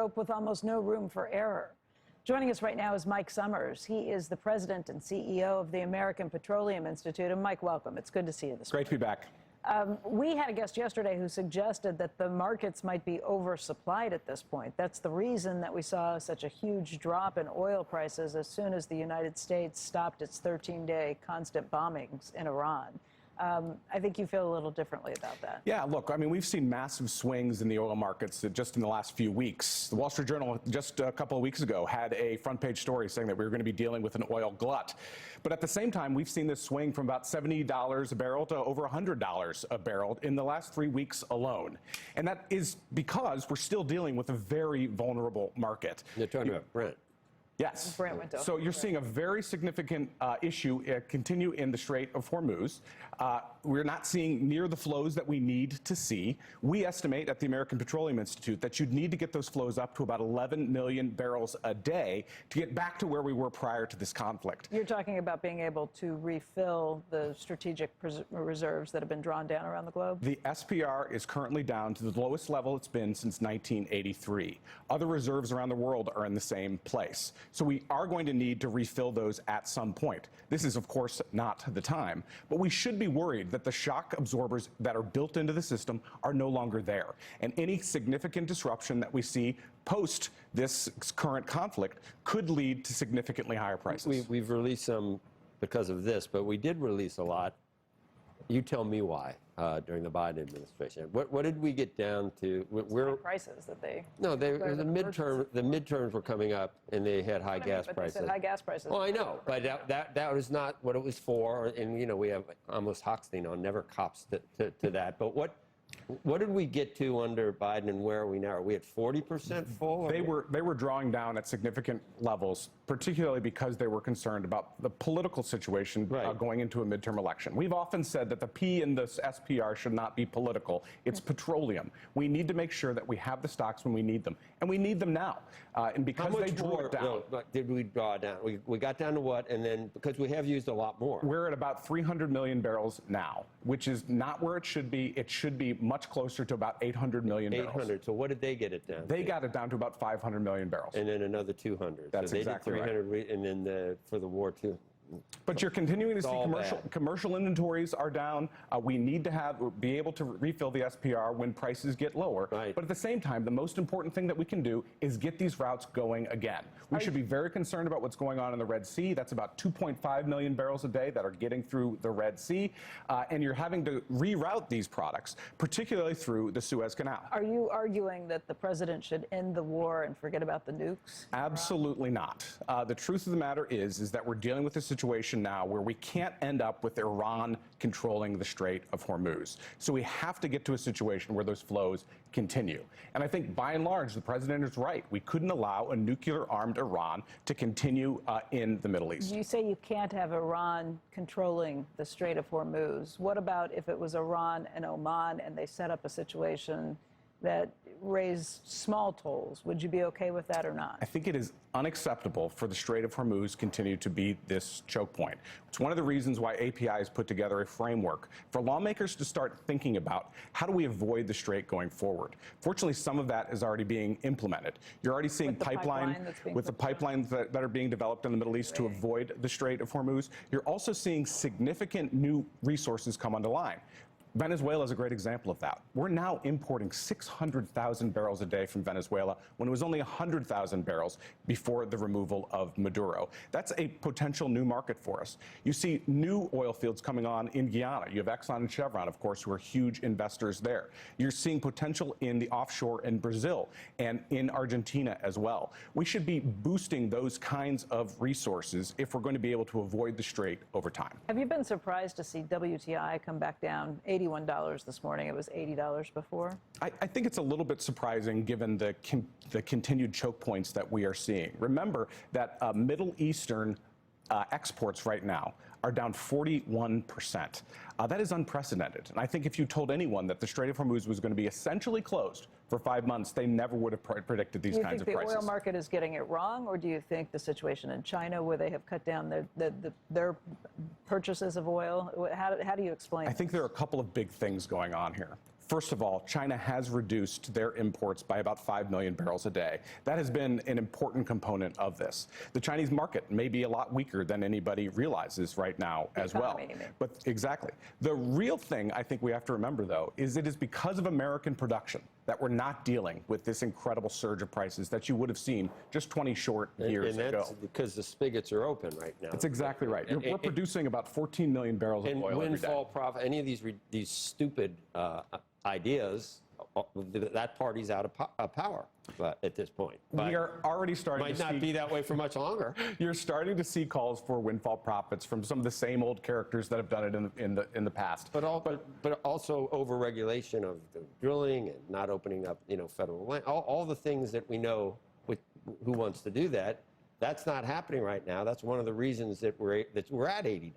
rope with almost no room for error. Joining us right now is Mike Sommers. He is the president and CEO of the American Petroleum Institute. And Mike, welcome. It's good to see you this morning. Great to be back. We had a guest yesterday who suggested that the markets might be oversupplied at this point. That's the reason that we saw such a huge drop in oil prices as soon as the United States stopped its 13-day constant bombings in Iran. I think you feel a little differently about that. Yeah, look, I mean, we've seen massive swings in the oil markets just in the last few weeks. The Wall Street Journal just a couple of weeks ago had a front page story saying that we were going to be dealing with an oil glut. But at the same time, we've seen this swing from about $70 a barrel to over $100 a barrel in the last 3 weeks alone. And that is because we're still dealing with a very vulnerable market. You're talking about Brent. Yes. Brent went so you're seeing a very significant issue continue in the Strait of Hormuz. We're not seeing near the flows that we need to see. We estimate at the American Petroleum Institute that you'd need to get those flows up to about 11 million barrels a day to get back to where we were prior to this conflict. You're talking about being able to refill the strategic reserves that have been drawn down around the globe? The SPR is currently down to the lowest level it's been since 1983. Other reserves around the world are in the same place. So we are going to need to refill those at some point. This is, of course, not the time, but we should be worried that the shock absorbers that are built into the system are no longer there. And any significant disruption that we see post this current conflict could lead to significantly higher prices. We've released some because of this, but we did release a lot. You tell me why during the Biden administration. What did we get down to? Where prices that they no, the midterms were coming up, and they had high gas prices. They said high gas prices. Well, I know, but that was not what it was for. And you know, we have Amos Hochstein on, never cops to that. But what did we get to under Biden, and where are we now? Are we at 40% full? They were drawing down at significant levels, particularly because they were concerned about the political situation going into a midterm election. We've often said that the P in this SPR should not be political. It's petroleum. We need to make sure that we have the stocks when we need them, and we need them now. And because they drew it down, did we draw down? We got down to what? And then because we have used a lot more, we're at about 300 million barrels now, which is not where it should be. It should be much closer to about 800 million barrels. 800. So what did they get it down? They got it down to about 500 million barrels. And then another 200. That's so they exactly did 300 right. And then for the war too. But you're continuing to see commercial inventories are down. We need to be able to refill the SPR when prices get lower. Right. But at the same time, the most important thing that we can do is get these routes going again. We should be very concerned about what's going on in the Red Sea. That's about 2.5 million barrels a day that are getting through the Red Sea. And you're having to reroute these products, particularly through the Suez Canal. Are you arguing that the president should end the war and forget about the nukes? Absolutely not. The truth of the matter is that we're dealing with a situation now where we can't end up with Iran controlling the Strait of Hormuz. So we have to get to a situation where those flows continue. And I think by and large, the president is right. We couldn't allow a nuclear-armed Iran to continue in the Middle East. You say you can't have Iran controlling the Strait of Hormuz. What about if it was Iran and Oman and they set up a situation that raised small tolls? Would you be okay with that or not? I think it is unacceptable for the Strait of Hormuz continue to be this choke point. It's one of the reasons why API has put together a framework for lawmakers to start thinking about how do we avoid the Strait going forward. Fortunately, some of that is already being implemented. You're already seeing the pipelines that are being developed in the Middle East to avoid the Strait of Hormuz. You're also seeing significant new resources come onto line. Venezuela is a great example of that. We're now importing 600,000 barrels a day from Venezuela when it was only 100,000 barrels before the removal of Maduro. That's a potential new market for us. You see new oil fields coming on in Guyana. You have Exxon and Chevron, of course, who are huge investors there. You're seeing potential in the offshore in Brazil and in Argentina as well. We should be boosting those kinds of resources if we're going to be able to avoid the Strait over time. Have you been surprised to see WTI come back down $81 this morning? It was $80 before. I think it's a little bit surprising given the continued choke points that we are seeing. Remember that Middle Eastern exports right now are down 41%. That is unprecedented. And I think if you told anyone that the Strait of Hormuz was going to be essentially closed for 5 months, they never would have predicted these kinds of prices. Do you think the oil market is getting it wrong, or do you think the situation in China where they have cut down their purchases of oil, how do you explain I think there are a couple of big things going on here. First of all, China has reduced their imports by about 5 million barrels a day. That has been an important component of this. The Chinese market may be a lot weaker than anybody realizes right now as well. But exactly. The real thing I think we have to remember, though, is it is because of American production that we're not dealing with this incredible surge of prices that you would have seen just 20 short years ago. And that's because the spigots are open right now. That's exactly right. We're producing about 14 million barrels of oil every day. Windfall profit, any of these stupid ideas, that party's out of power at this point. But we are already starting to see... Might not be that way for much longer. You're starting to see calls for windfall profits from some of the same old characters that have done it in the past. But also overregulation of the drilling and not opening up, federal land. All the things that we know who wants to do that. That's not happening right now. That's one of the reasons that we're at $80.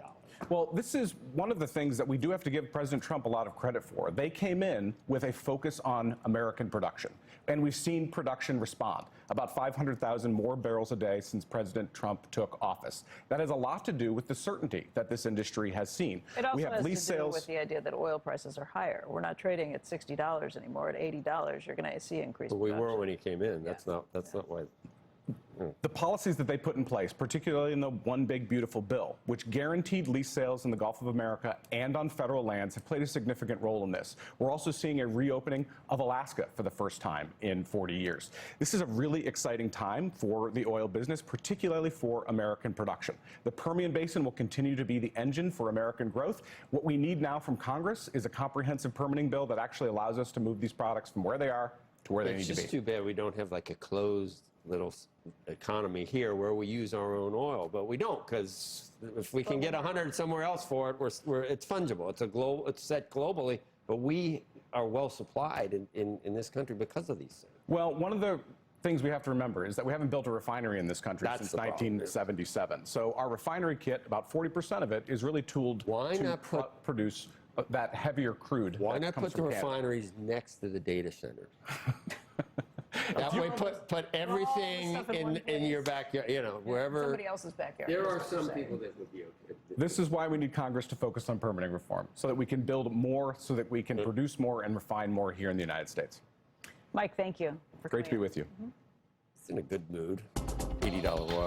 Well, this is one of the things that we do have to give President Trump a lot of credit for. They came in with a focus on American production, and we've seen production respond. About 500,000 more barrels a day since President Trump took office. That has a lot to do with the certainty that this industry has seen. It also has to do with the idea that oil prices are higher. We're not trading at $60 anymore. At $80, you're going to see increased But we production. were when he came in. That's not why. The policies that they put in place, particularly in the One Big Beautiful Bill, which guaranteed lease sales in the Gulf of America and on federal lands, have played a significant role in this. We're also seeing a reopening of Alaska for the first time in 40 years. This is a really exciting time for the oil business, particularly for American production. The Permian Basin will continue to be the engine for American growth. What we need now from Congress is a comprehensive permitting bill that actually allows us to move these products from where they are to where they need to be. It's just too bad we don't have like a closed little economy here where we use our own oil, but we don't, because if we can get 100 somewhere else for it, it's fungible. It's set globally, but we are well supplied in this country because of these things. Well, one of the things we have to remember is that we haven't built a refinery in this country since 1977. So our refinery kit, about 40% of it, is really tooled to produce that heavier crude. Why not put the refineries next to the data centers? That way, put everything in your backyard, wherever. Somebody else's backyard. There are some people that would be okay. This is why we need Congress to focus on permitting reform, so that we can build more, so that we can produce more and refine more here in the United States. Mike, thank you. Great to be with you. It's in a good mood. $80 oil.